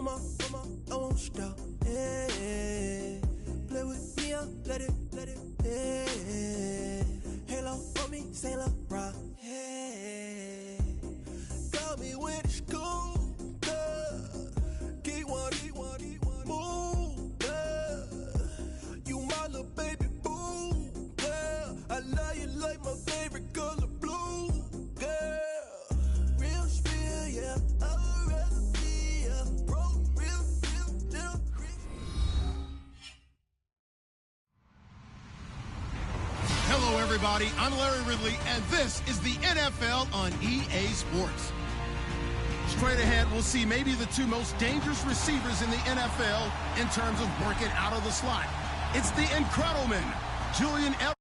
mama, I won't stop. Hey, play with me, I'll let it. Hey, halo on me, Saint Laurent. Hey, call me when it's cool. Keep one, move. You my little baby boo. Girl, I love you like my favorite color blue. Girl, real spill, yeah. I'd rather be a real. Hello, everybody. I'm Larry Ridley, and this is the NFL on EA Sports. Straight ahead, we'll see maybe the two most dangerous receivers in the NFL in terms of working out of the slot. It's the Incredible-Man, Julian L.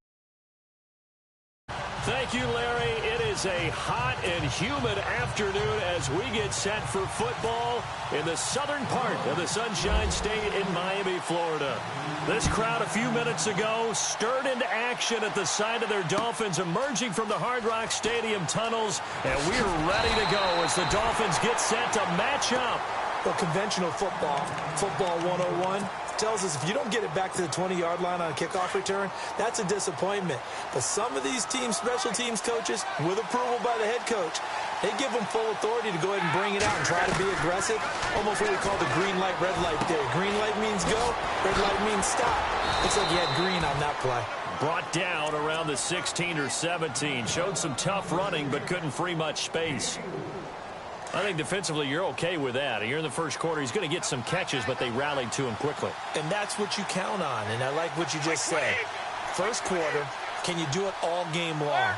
Thank you, Larry. It is a hot and humid afternoon as we get set for football in the southern part of the Sunshine State in Miami, Florida. This crowd a few minutes ago stirred into action at the sight of their Dolphins emerging from the Hard Rock Stadium tunnels, and we're ready to go as the Dolphins get set to match up. Well, conventional football 101, tells us if you don't get it back to the 20-yard line on a kickoff return, that's a disappointment. But some of these teams, special teams coaches, with approval by the head coach, they give them full authority to go ahead and bring it out and try to be aggressive, almost what we call the green light, red light theory. Green light means go, red light means stop. Looks like you had green on that play. Brought down around the 16 or 17. Showed some tough running, but couldn't free much space. I think defensively you're okay with that. Here in the first quarter, he's going to get some catches, but they rallied to him quickly. And that's what you count on, and I like what you just said. First quarter, can you do it all game long?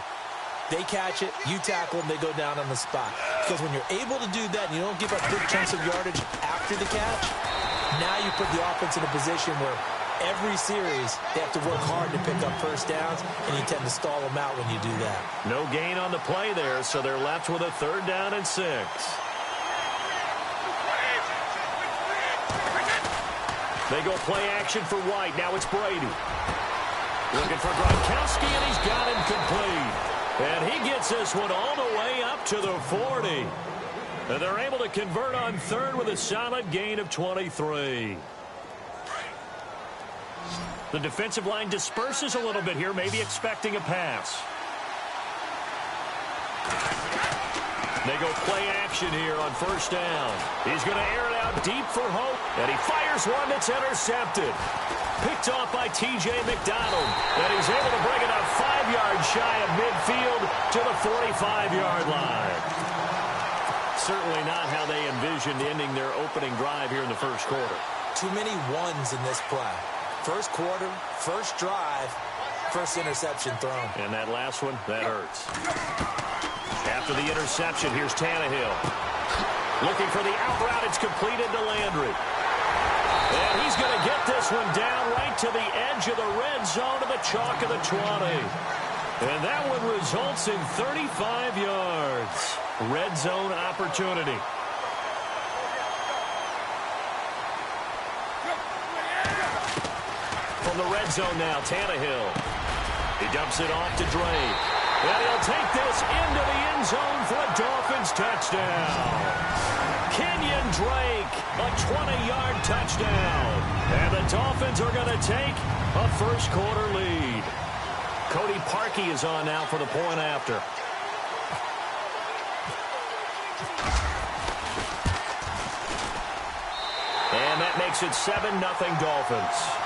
They catch it, you tackle them, they go down on the spot. Because when you're able to do that and you don't give up big chunks of yardage after the catch, now you put the offense in a position where every series they have to work hard to pick up first downs, and you tend to stall them out when you do that. No gain on the play there, so they're left with a 3rd down and 6. They go play action for White. Now it's Brady. Looking for Gronkowski, and he's got him complete. And he gets this one all the way up to the 40. And they're able to convert on 3rd with a solid gain of 23. The defensive line disperses a little bit here, maybe expecting a pass. They go play action here on 1st down. He's going to air it out deep for Hope, and he fires one that's intercepted. Picked off by T.J. McDonald, and he's able to bring it up 5 yards shy of midfield to the 45-yard line. Certainly not how they envisioned ending their opening drive here in the first quarter. Too many ones in this play. First quarter, first drive, first interception thrown. And that last one, that hurts. After the interception, here's Tannehill. Looking for the out route. It's completed to Landry. And he's going to get this one down right to the edge of the red zone to the chalk of the 20. And that one results in 35 yards. Red zone opportunity. From the red zone now, Tannehill. He dumps it off to Drake. And he'll take this into the end zone for a Dolphins touchdown. Kenyon Drake, a 20-yard touchdown. And the Dolphins are going to take a first quarter lead. Cody Parkey is on now for the point after. And that makes it 7-0 Dolphins.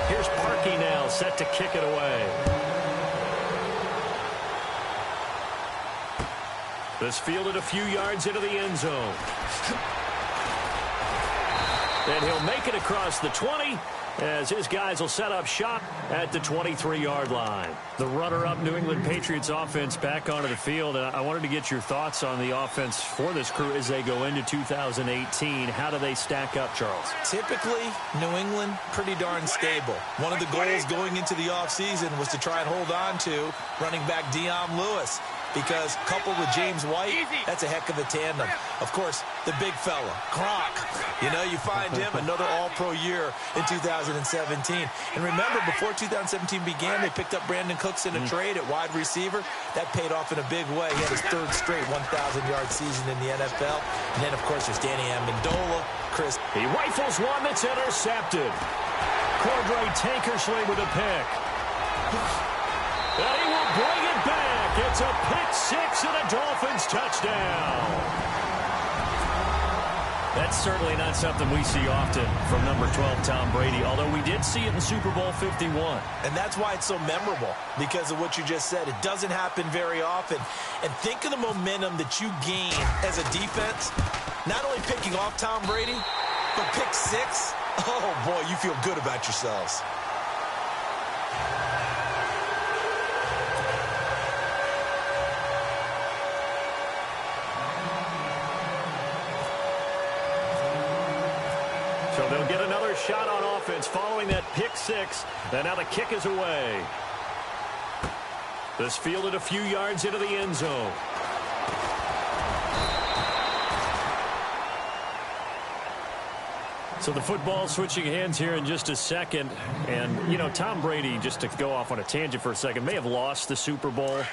Here's Parkey now, set to kick it away. This fielded a few yards into the end zone. And he'll make it across the 20 as his guys will set up shop at the 23-yard line. The runner-up New England Patriots offense back onto the field. And I wanted to get your thoughts on the offense for this crew as they go into 2018. How do they stack up, Charles? Typically, New England, pretty darn stable. One of the goals going into the offseason was to try and hold on to running back Dion Lewis, because coupled with James White, that's a heck of a tandem. Of course, the big fella, Gronk. You know, you find him another all-pro year in 2017. And remember, before 2017 began, they picked up Brandon Cooks in a trade at wide receiver. That paid off in a big way. He had his third straight 1,000-yard season in the NFL. And then, of course, there's Danny Amendola. Chris. He rifles one that's intercepted. Cordray Tankersley with a pick. And he will bring it back. It's a pick six and a Dolphins touchdown. That's certainly not something we see often from number 12, Tom Brady, although we did see it in Super Bowl 51. And that's why it's so memorable, because of what you just said. It doesn't happen very often. And think of the momentum that you gain as a defense, not only picking off Tom Brady, but pick six. Oh, boy, you feel good about yourselves. So they'll get another shot on offense following that pick six. And now the kick is away. This fielded a few yards into the end zone. So the football switching hands here in just a second. And, you know, Tom Brady, just to go off on a tangent for a second, may have lost the Super Bowl,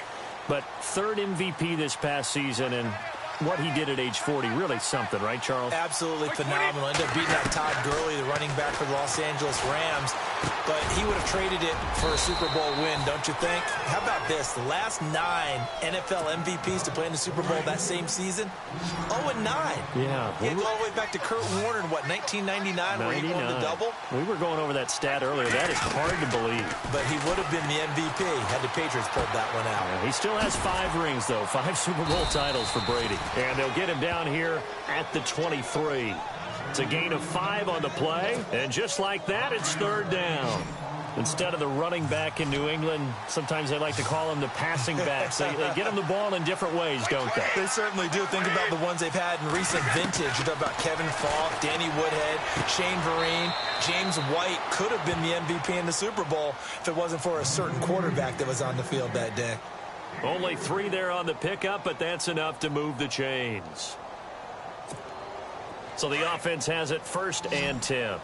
but third MVP this past season, and what he did at age 40, really something, right, Charles? Absolutely phenomenal. Ended up beating out Todd Gurley, the running back for the Los Angeles Rams. But he would have traded it for a Super Bowl win, don't you think? How about this? The last 9 NFL MVPs to play in the Super Bowl that same season, 0-9. Yeah. He had to go all the way back to Kurt Warner in, what, 1999, where he won the double? We were going over that stat earlier. That is hard to believe. But he would have been the MVP had the Patriots pulled that one out. Yeah, he still has 5 rings, though. 5 Super Bowl titles for Brady. And they'll get him down here at the 23. It's a gain of 5 on the play. And just like that, it's third down. Instead of the running back in New England, sometimes they like to call them the passing backs. They get them the ball in different ways, don't they? They certainly do. Think about the ones they've had in recent vintage. You talk about Kevin Falk, Danny Woodhead, Shane Vereen. James White could have been the MVP in the Super Bowl if it wasn't for a certain quarterback that was on the field that day. Only 3 there on the pickup, but that's enough to move the chains. So the offense has it 1st and 10.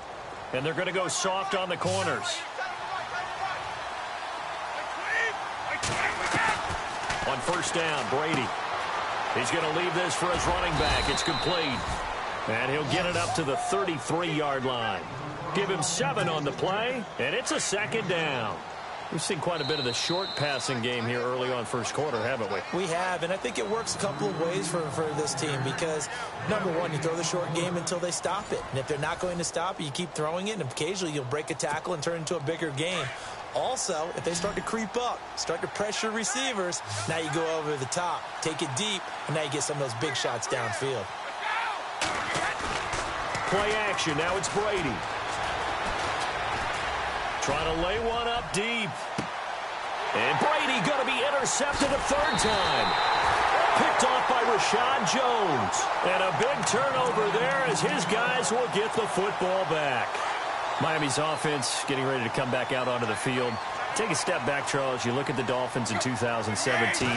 And they're going to go soft on the corners. On 1st down, Brady. He's going to leave this for his running back. It's complete. And he'll get it up to the 33-yard line. Give him 7 on the play, and it's a 2nd down. We've seen quite a bit of the short passing game here early on first quarter, haven't we? We have, and I think it works a couple of ways for this team because, number one, you throw the short game until they stop it. And if they're not going to stop it, you keep throwing it, and occasionally you'll break a tackle and turn it into a bigger game. Also, if they start to creep up, start to pressure receivers, now you go over the top, take it deep, and now you get some of those big shots downfield. Play action. Now it's Brady. Trying to lay one up deep. And Brady going to be intercepted a 3rd time. Picked off by Rashad Jones. And a big turnover there as his guys will get the football back. Miami's offense getting ready to come back out onto the field. Take a step back, Charles. You look at the Dolphins in 2017.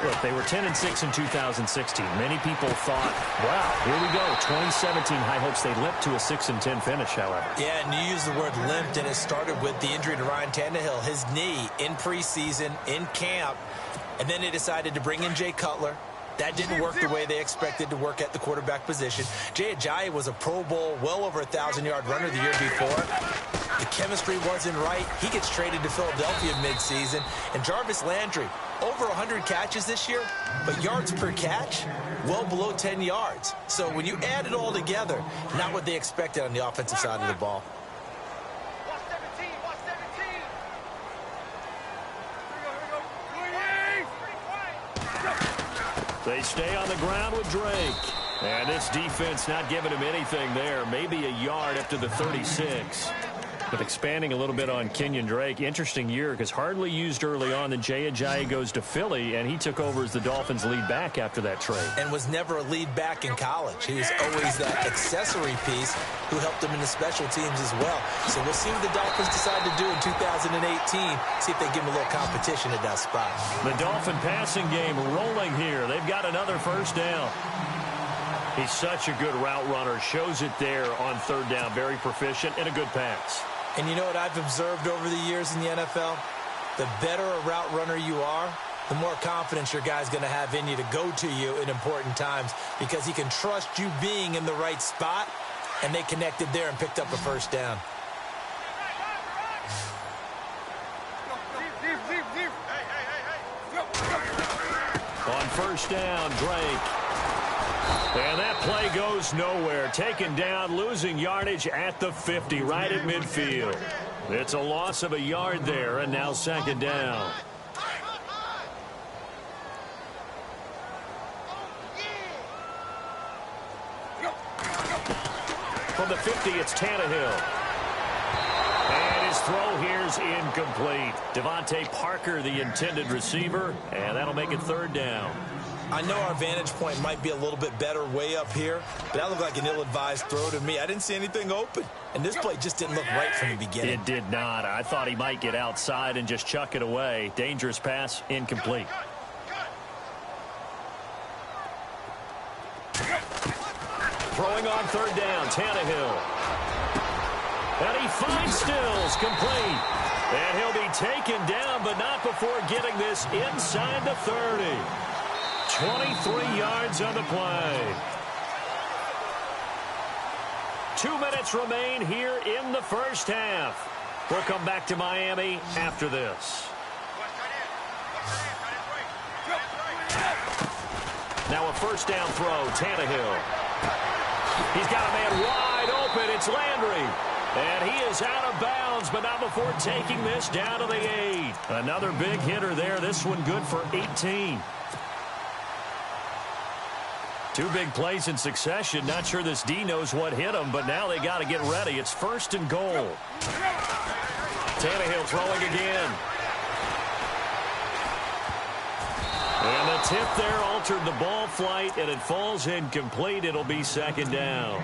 Look, they were 10-6 in 2016. Many people thought, wow, here we go. 2017 high hopes. They limped to a 6-10 finish, however. Yeah, and you use the word limped, and it started with the injury to Ryan Tannehill. His knee in preseason, in camp, and then they decided to bring in Jay Cutler. That didn't work the way they expected to work at the quarterback position. Jay Ajayi was a Pro Bowl, well over 1,000-yard runner the year before. The chemistry wasn't right. He gets traded to Philadelphia midseason. And Jarvis Landry, over 100 catches this year, but yards per catch, well below 10 yards. So when you add it all together, not what they expected on the offensive side of the ball. They stay on the ground with Drake. And this defense not giving him anything there. Maybe a yard up to the 36. But expanding a little bit on Kenyon Drake, interesting year because hardly used early on. Then Jay goes to Philly, and he took over as the Dolphins' lead back after that trade. And was never a lead back in college. He was always that accessory piece who helped him in the special teams as well. So we'll see what the Dolphins decide to do in 2018. See if they give him a little competition at that spot. The Dolphin passing game rolling here. They've got another first down. He's such a good route runner. Shows it there on third down. Very proficient and a good pass. And you know what I've observed over the years in the NFL? The better a route runner you are, the more confidence your guy's going to have in you to go to you in important times because he can trust you being in the right spot, and they connected there and picked up a first down. On first down, Drake. And that play goes nowhere. Taken down, losing yardage at the 50, right at midfield. It's a loss of a yard there, and now second down. From the 50, it's Tannehill. And his throw here's incomplete. Devontae Parker, the intended receiver, and that'll make it third down. I know our vantage point might be a little bit better way up here, but that looked like an ill-advised throw to me. I didn't see anything open, and this play just didn't look right from the beginning. It did not. I thought he might get outside and just chuck it away. Dangerous pass, incomplete. Throwing on third down, Tannehill. And he finds Stills, complete. And he'll be taken down, but not before getting this inside the 30. 23 yards on the play. 2 minutes remain here in the first half. We'll come back to Miami after this. Now a first down throw, Tannehill. He's got a man wide open. It's Landry. And he is out of bounds, but not before taking this down to the 8. Another big hitter there. This one good for 18. 2 big plays in succession. Not sure this D knows what hit him, but now they got to get ready. It's first and goal. Tannehill throwing again. And the tip there altered the ball flight, and it falls incomplete. It'll be second down.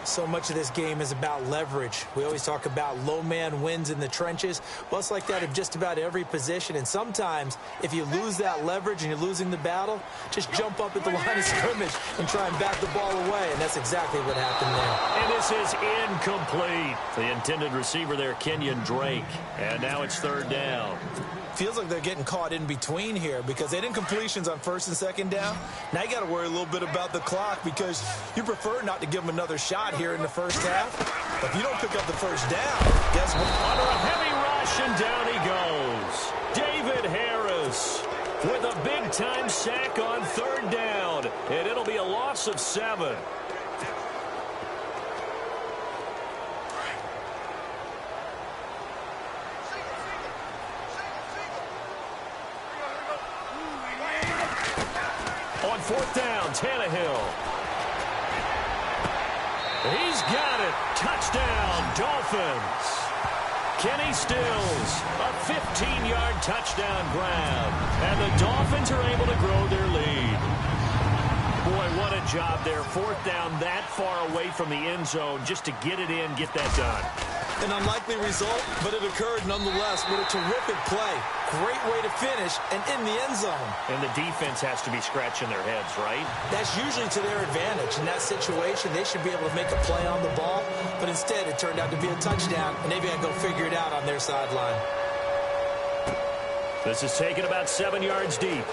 So much of this game is about leverage. We always talk about low man wins in the trenches. Well, it's like that of just about every position. And sometimes, if you lose that leverage and you're losing the battle, just jump up at the line of scrimmage and try and bat the ball away. And that's exactly what happened there. And this is incomplete. The intended receiver there, Kenyon Drake. And now it's third down. Feels like they're getting caught in between here because they didn't incompletions on first and second down. Now you got to worry a little bit about the clock because you prefer not to give them another shot here in the first half. But if you don't pick up the first down, guess what? Under a heavy rush, and down he goes. David Harris with a big-time sack on third down. And it'll be a loss of 7. On fourth down, Tannehill. He's got it. Touchdown, Dolphins. Kenny Stills, a 15-yard touchdown grab. And the Dolphins are able to grow their lead. Boy, what a job there. Fourth down that far away from the end zone just to get it in, get that done. An unlikely result, but it occurred nonetheless with a terrific play. Great way to finish and in the end zone. And the defense has to be scratching their heads, right? That's usually to their advantage. In that situation, they should be able to make a play on the ball, but instead it turned out to be a touchdown, and they've got to go figure it out on their sideline. This is taken about 7 yards deep.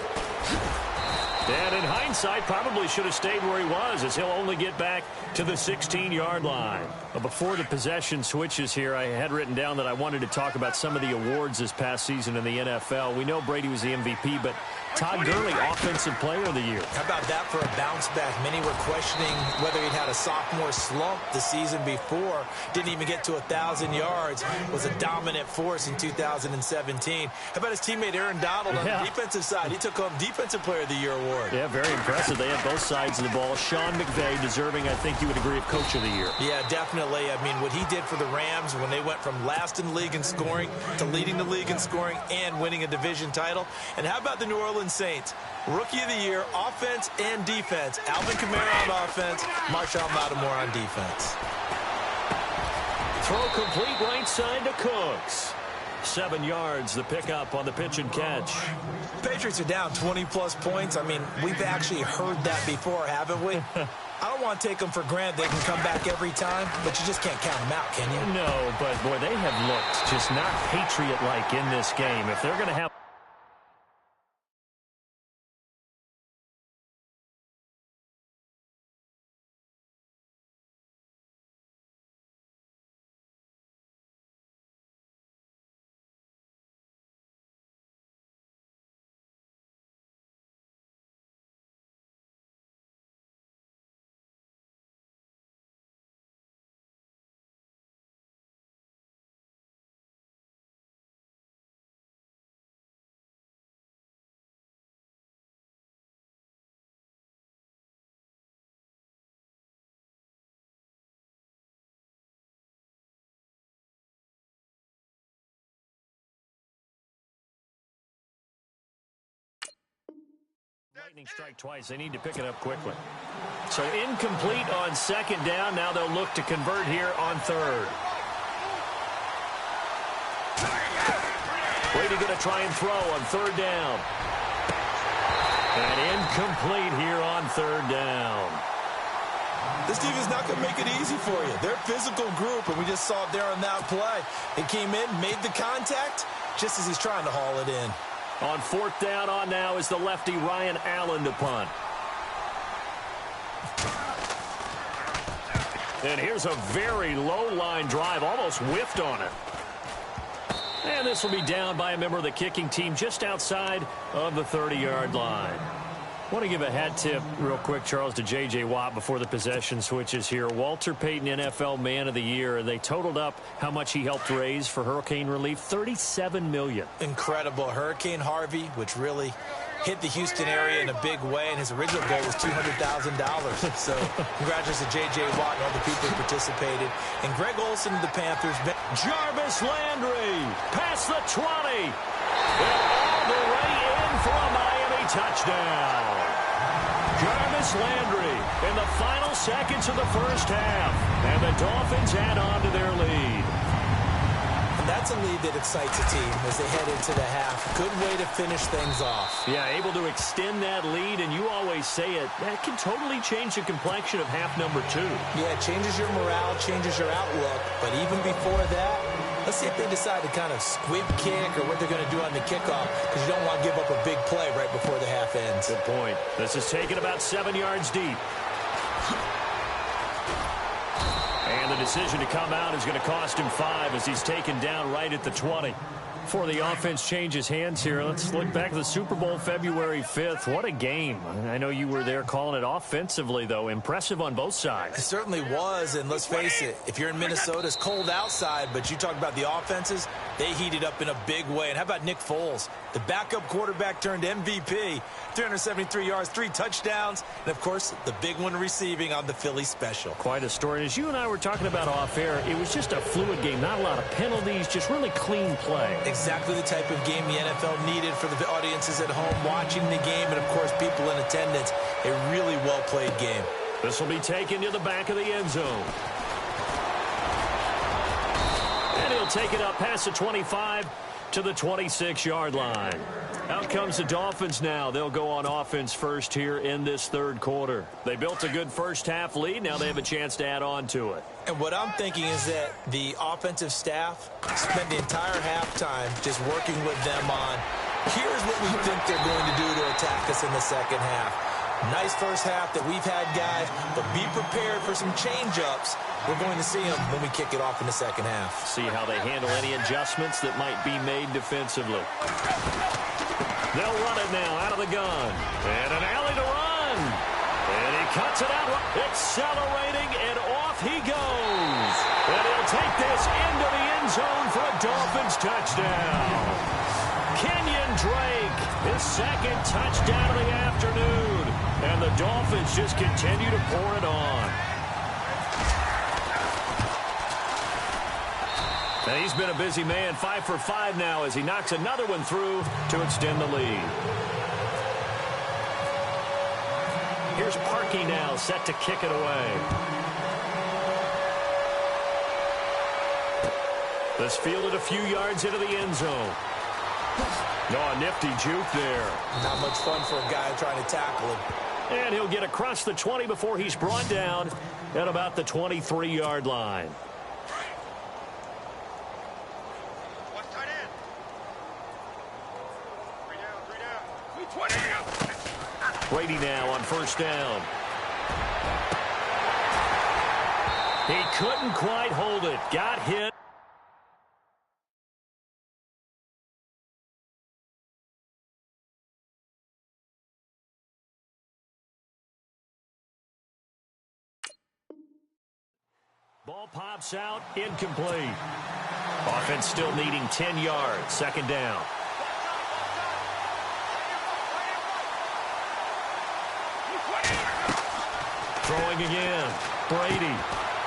And in hindsight, probably should have stayed where he was as he'll only get back to the 16-yard line. But before the possession switches here, I had written down that I wanted to talk about some of the awards this past season in the NFL. We know Brady was the MVP, but Todd Gurley, Offensive Player of the Year. How about that for a bounce back? Many were questioning whether he'd had a sophomore slump the season before. Didn't even get to 1,000 yards. Was a dominant force in 2017. How about his teammate Aaron Donald on the defensive side? He took home Defensive Player of the Year award. Yeah, very impressive. They had both sides of the ball. Sean McVay deserving, I think you would agree, of Coach of the Year. Yeah, definitely. I mean, what he did for the Rams when they went from last in the league in scoring to leading the league in scoring and winning a division title. And how about the New Orleans Saints? Rookie of the Year, offense and defense. Alvin Kamara on offense, Marshon Lattimore on defense. Throw complete right side to Cooks. 7 yards, the pickup on the pitch and catch. Patriots are down 20-plus points. I mean, we've actually heard that before, haven't we? I don't want to take them for granted. They can come back every time, but you just can't count them out, can you? No, but, boy, they have looked just not Patriot-like in this game. If they're going to have lightning strike twice. They need to pick it up quickly. So incomplete on second down. Now they'll look to convert here on third. Brady going to try and throw on third down. And incomplete here on third down. This team is not going to make it easy for you. They're a physical group, and we just saw it there on that play. It came in, made the contact, just as he's trying to haul it in. On fourth down on now is the lefty Ryan Allen to punt. And here's a very low line drive, almost whiffed on it. And this will be down by a member of the kicking team just outside of the 30-yard line. I want to give a hat tip real quick, Charles, to J.J. Watt before the possession switches here. Walter Payton, NFL Man of the Year. They totaled up how much he helped raise for hurricane relief, $37 million. Incredible. Hurricane Harvey, which really hit the Houston area in a big way, and his original goal was $200,000. So congratulations to J.J. Watt and all the people who participated. And Greg Olsen of the Panthers. Jarvis Landry past the 20. And all the way in for a Miami touchdown. Jarvis Landry in the final seconds of the first half. And the Dolphins add on to their lead. And that's a lead that excites a team as they head into the half. Good way to finish things off. Yeah, able to extend that lead, and you always say it, that can totally change the complexion of half number 2. Yeah, it changes your morale, changes your outlook. But even before that, let's see if they decide to kind of squib kick or what they're going to do on the kickoff, because you don't want to give up a big play right before the half ends. Good point. This is taken about 7 yards deep. And the decision to come out is going to cost him 5 as he's taken down right at the 20. Before the offense changes hands here, let's look back at the Super Bowl February 5th. What a game. I know you were there calling it offensively, though. Impressive on both sides. It certainly was, and let's face it, if you're in Minnesota, it's cold outside, but you talk about the offenses, they heated up in a big way. And how about Nick Foles? The backup quarterback turned MVP, 373 yards, 3 touchdowns, and, of course, the big one receiving on the Philly special. Quite a story. And as you and I were talking about off air, it was just a fluid game, not a lot of penalties, just really clean play. Exactly the type of game the NFL needed for the audiences at home watching the game and, of course, people in attendance. A really well-played game. This will be taken to the back of the end zone. And he'll take it up past the 25 to the 26-yard line. Out comes the Dolphins now. They'll go on offense first here in this third quarter. They built a good first half lead. Now they have a chance to add on to it. And what I'm thinking is that the offensive staff spent the entire halftime just working with them on, here's what we think they're going to do to attack us in the second half. Nice first half that we've had, guys, but be prepared for some change-ups. We're going to see them when we kick it off in the second half. See how they handle any adjustments that might be made defensively. They'll run it now out of the gun. And an alley to run. And he cuts it out. Accelerating, and off he goes. And he'll take this into the end zone for a Dolphins touchdown. Kenyon Drake, his second touchdown of the afternoon. And the Dolphins just continue to pour it on. And he's been a busy man, 5 for 5 now as he knocks another one through to extend the lead. Here's Parkey now, set to kick it away. This fielded a few yards into the end zone. Oh, a nifty juke there. Not much fun for a guy trying to tackle him. And he'll get across the 20 before he's brought down at about the 23-yard line. Brady now on first down. He couldn't quite hold it. Got hit. Ball pops out, incomplete. Offense still needing 10 yards. Second down. Throwing again. Brady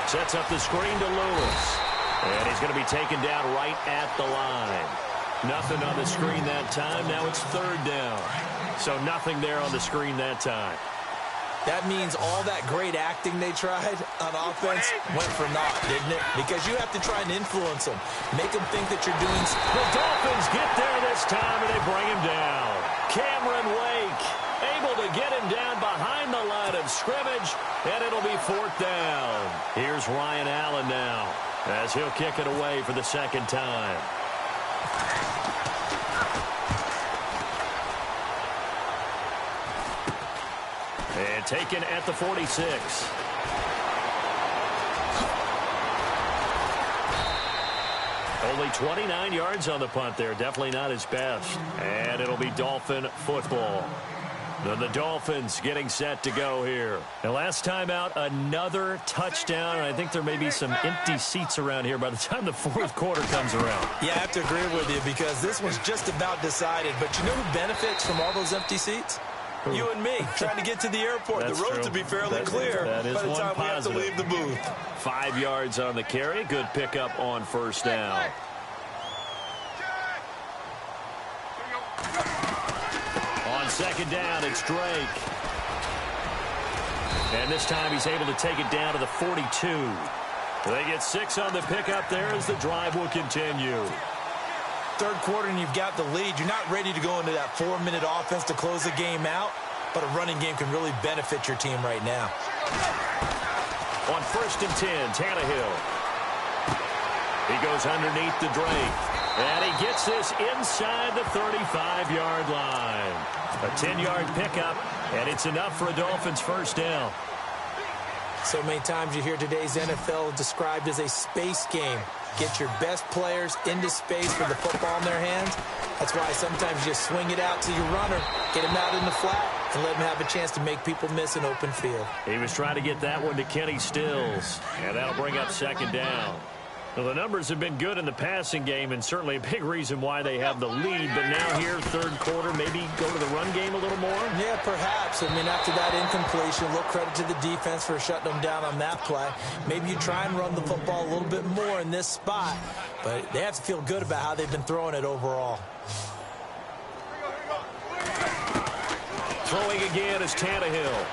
sets up the screen to Lewis. And he's going to be taken down right at the line. Nothing on the screen that time. Now it's third down. So nothing there on the screen that time. That means all that great acting they tried on offense went for naught, didn't it? Because you have to try and influence them. Make them think that you're doing... The Dolphins get there this time, and they bring him down. Cameron Wake able to get him down behind the line of scrimmage, and it'll be fourth down. Here's Ryan Allen now, as he'll kick it away for the second time. And taken at the 46. Only 29 yards on the punt there. Definitely not his best. And it'll be Dolphin football. Then the Dolphins getting set to go here. And last time out, another touchdown. And I think there may be some empty seats around here by the time the fourth quarter comes around. Yeah, I have to agree with you because this one's just about decided. But you know who benefits from all those empty seats? You and me, trying to get to the airport. That's the road true. to be fairly clear by the time we have to leave the booth. 5 yards on the carry. Good pickup on first down. On second down, it's Drake. And this time he's able to take it down to the 42. They get 6 on the pickup there as the drive will continue. Third quarter and you've got the lead. You're not ready to go into that 4-minute offense to close the game out, but a running game can really benefit your team right now. On first and 10, Tannehill. He goes underneath the Drake. And he gets this inside the 35-yard line. A 10-yard pickup, and it's enough for a Dolphins first down. So many times you hear today's NFL described as a space game. Get your best players into space with the football in their hands. That's why sometimes you just swing it out to your runner, get him out in the flat, and let him have a chance to make people miss an open field. He was trying to get that one to Kenny Stills, and that'll bring up second down. Well, the numbers have been good in the passing game, and certainly a big reason why they have the lead. But now here, third quarter, maybe go to the run game a little more? Yeah, perhaps. I mean, after that incompletion, a little credit to the defense for shutting them down on that play. Maybe you try and run the football a little bit more in this spot, but they have to feel good about how they've been throwing it overall. Throwing again is Tannehill.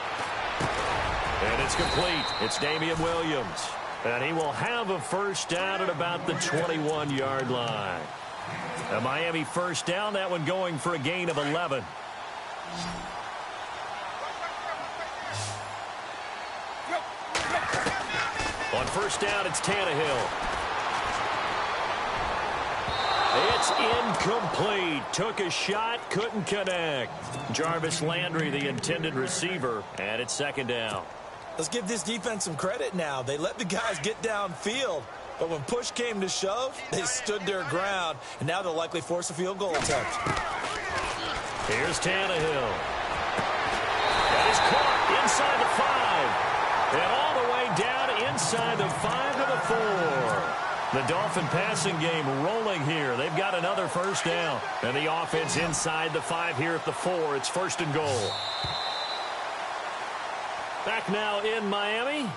And it's complete. It's Damian Williams. And he will have a first down at about the 21-yard line. A Miami first down, that one going for a gain of 11. On first down, it's Tannehill. It's incomplete. Took a shot, couldn't connect. Jarvis Landry, the intended receiver, and it's second down. Let's give this defense some credit now. They let the guys get downfield, but when push came to shove, they stood their ground, and now they'll likely force a field goal attempt. Here's Tannehill. That is caught inside the 5. And all the way down inside the 5 to the 4. The Dolphin passing game rolling here. They've got another first down. And the offense inside the 5 here at the 4. It's 1st and goal. Back now in Miami.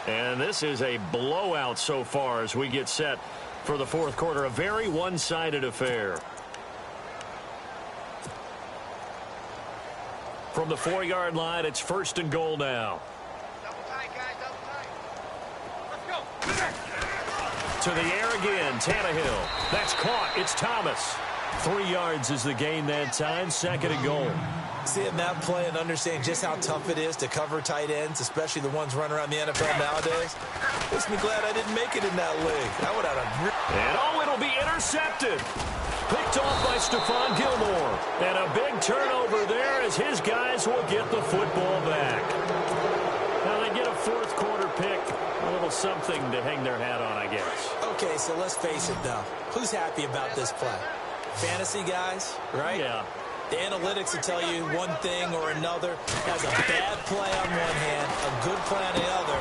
And this is a blowout so far as we get set for the 4th quarter. A very one-sided affair. From the 4-yard line, it's 1st and goal now. Double tight, guys, double tight. Let's go. To the air again, Tannehill. That's caught. It's Thomas. 3 yards is the gain that time. 2nd and goal. Seeing that play and understanding just how tough it is to cover tight ends, especially the ones running around the NFL nowadays, makes me glad I didn't make it in that league. I would have And it'll be intercepted. Picked off by Stephon Gilmore. And a big turnover there as his guys will get the football back. Now they get a 4th quarter pick. A little something to hang their hat on, I guess. Okay, so let's face it, though. Who's happy about this play? Fantasy guys, right? Yeah. The analytics will tell you one thing or another. Has a bad play on one hand, a good play on the other.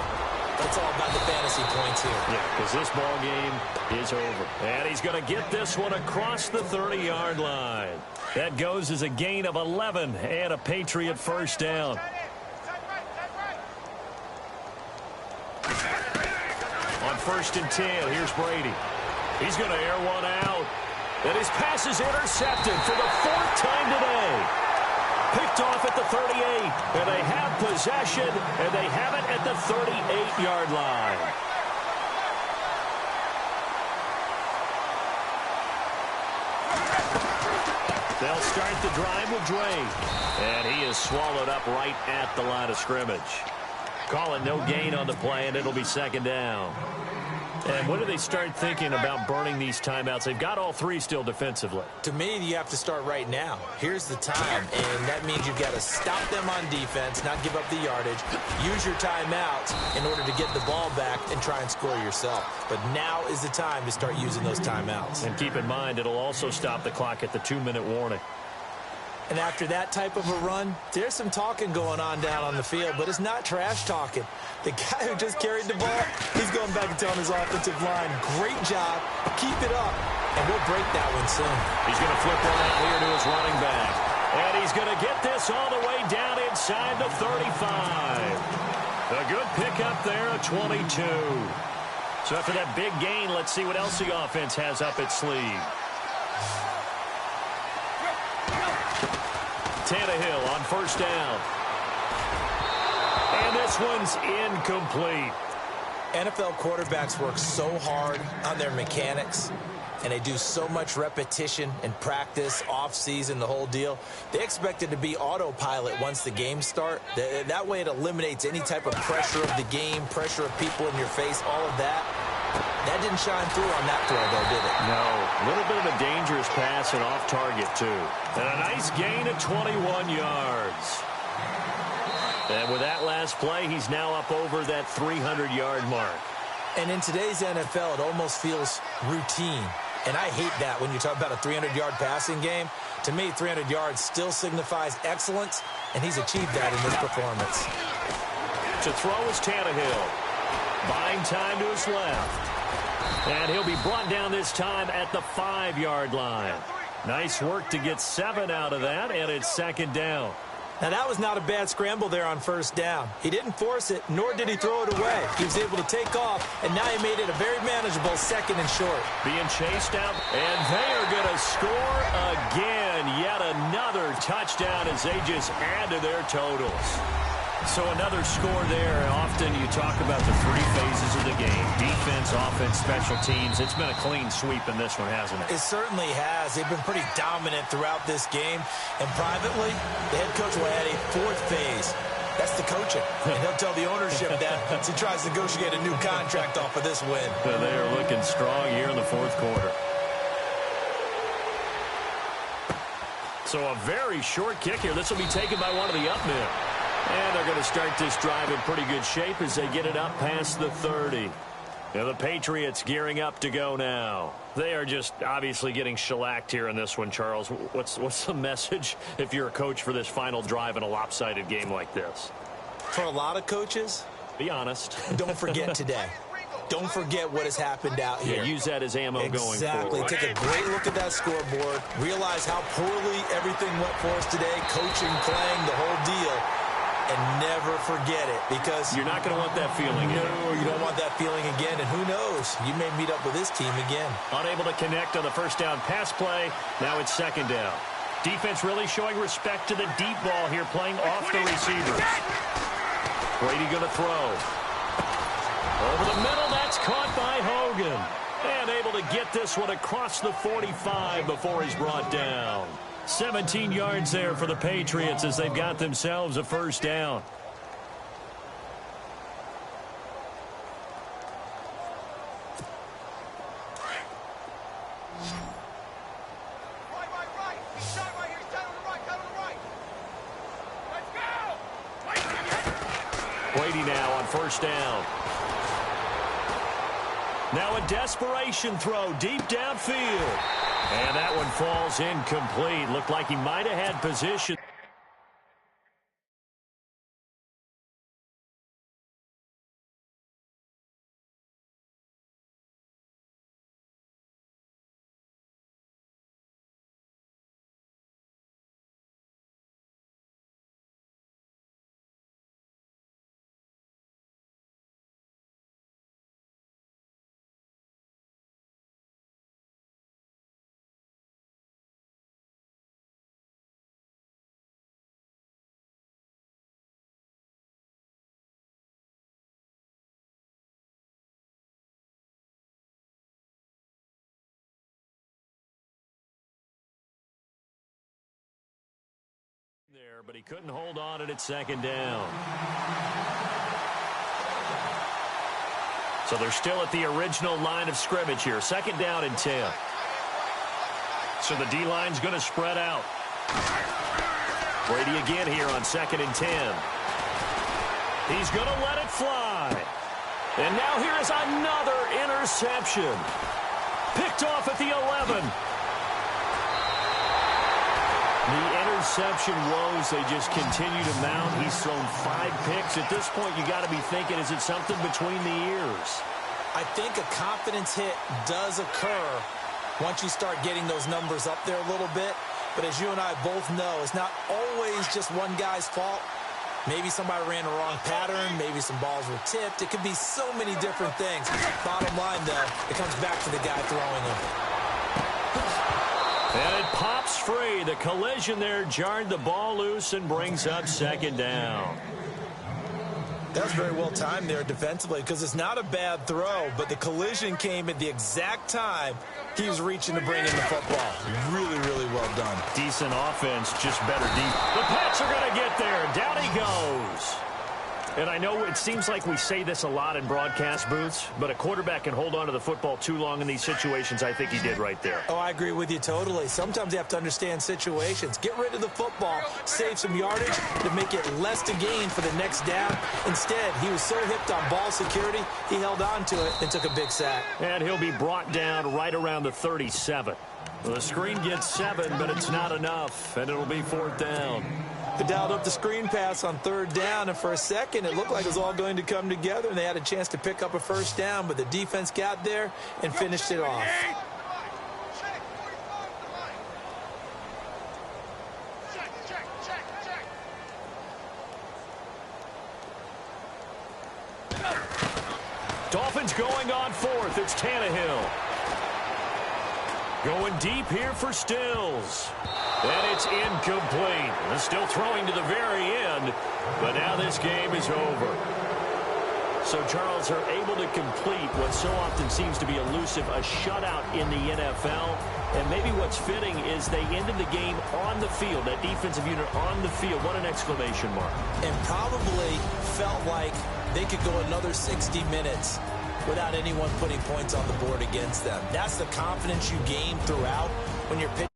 But it's all about the fantasy points here. Yeah, because this ball game is over. And he's going to get this one across the 30-yard line. That goes as a gain of 11 and a Patriot first down. On 1st and 10, here's Brady. He's going to air one out. And his pass is intercepted for the 4th time today. Picked off at the 38, and they have possession, and they have it at the 38-yard line. They'll start the drive with Dre, and he is swallowed up right at the line of scrimmage. Call it no gain on the play, and it'll be 2nd down. And when do they start thinking about burning these timeouts? They've got all 3 still defensively. To me, you have to start right now. Here's the time, and that means you've got to stop them on defense, not give up the yardage, use your timeouts in order to get the ball back and try and score yourself. But now is the time to start using those timeouts. And keep in mind, it'll also stop the clock at the 2-minute warning. And after that type of a run, there's some talking going on down on the field, but it's not trash talking. The guy who just carried the ball, he's going back and telling his offensive line, great job, keep it up, and we'll break that one soon. He's going to flip one out here to his running back. And he's going to get this all the way down inside the 35. A good pickup there, a 22. So after that big gain, let's see what else the offense has up its sleeve. Tannehill on 1st down. And this one's incomplete. NFL quarterbacks work so hard on their mechanics, and they do so much repetition and practice, off-season, the whole deal. They expect it to be autopilot once the games start. That way it eliminates any type of pressure of the game, pressure of people in your face, all of that. That didn't shine through on that throw, though, did it? No. A little bit of a dangerous pass and off target, too. And a nice gain of 21 yards. And with that last play, he's now up over that 300-yard mark. And in today's NFL, it almost feels routine. And I hate that when you talk about a 300-yard passing game. To me, 300 yards still signifies excellence, and he's achieved that in this performance. To throw is Tannehill. Buying time to his left. And he'll be brought down this time at the 5-yard line. Nice work to get 7 out of that, and it's 2nd down. Now, that was not a bad scramble there on 1st down. He didn't force it, nor did he throw it away. He was able to take off, and now he made it a very manageable 2nd and short. Being chased out, and they are going to score again. Yet another touchdown as they just add to their totals. So another score there. Often you talk about the 3 phases of the game. Defense, offense, special teams. It's been a clean sweep in this one, hasn't it? It certainly has. They've been pretty dominant throughout this game. And privately, the head coach will add a 4th phase. That's the coaching. And he'll tell the ownership that as he tries to negotiate a new contract off of this win. They are looking strong here in the 4th quarter. So a very short kick here. This will be taken by one of the up men. And they're going to start this drive in pretty good shape as they get it up past the 30. And the Patriots gearing up to go now. They are just obviously getting shellacked here in this one, Charles. What's the message if you're a coach for this final drive in a lopsided game like this? For a lot of coaches, be honest. Don't forget today. Don't forget what has happened out here. Yeah, use that as ammo going forward. Exactly. Take a great look at that scoreboard. Realize how poorly everything went for us today. Coaching, playing, the whole deal. And never forget it, because you're not going to want that feeling again. No, you don't want that feeling again. And who knows? You may meet up with this team again. Unable to connect on the first down pass play. Now it's second down. Defense really showing respect to the deep ball here, playing off the receivers. Brady going to throw. Over the middle, that's caught by Hogan. And able to get this one across the 45 before he's brought down. 17 yards there for the Patriots as they've got themselves a first down. Brady now on first down. Now a desperation throw deep downfield. And that one falls incomplete. Looked like he might have had position. There, but he couldn't hold on at second down. So they're still at the original line of scrimmage here. Second down and 10. So the D-line's going to spread out. Brady again here on second and 10. He's going to let it fly. And now here is another interception. Picked off at the 11. The interception woes, they just continue to mount. He's thrown 5 picks. At this point, you got to be thinking, is it something between the ears? I think a confidence hit does occur once you start getting those numbers up there a little bit. But as you and I both know, it's not always just one guy's fault. Maybe somebody ran a wrong pattern. Maybe some balls were tipped. It could be so many different things. Bottom line, though, it comes back to the guy throwing them. And it pops free. The collision there jarred the ball loose and brings up second down. That was very well timed there defensively, because it's not a bad throw, but the collision came at the exact time he was reaching to bring in the football. Really, really well done. Decent offense, just better deep. The Pats are going to get there. Down he goes. And I know it seems like we say this a lot in broadcast booths, but a quarterback can hold on to the football too long in these situations. I think he did right there. Oh, I agree with you totally. Sometimes you have to understand situations. Get rid of the football, save some yardage to make it less to gain for the next down. Instead, he was so hipped on ball security, he held on to it and took a big sack. And he'll be brought down right around the 37. Well, the screen gets 7, but it's not enough, and it'll be 4th down. They dialed up the screen pass on 3rd down, and for a second it looked like it was all going to come together, and they had a chance to pick up a first down, but the defense got there and finished it off. Dolphins going on 4th. It's Tannehill. Going deep here for Stills. And it's incomplete. And still throwing to the very end. But now this game is over. So, Charles, are able to complete what so often seems to be elusive, a shutout in the NFL. And maybe what's fitting is they ended the game on the field, that defensive unit on the field. What an exclamation mark. And probably felt like they could go another 60 minutes without anyone putting points on the board against them. That's the confidence you gain throughout when you're pitching.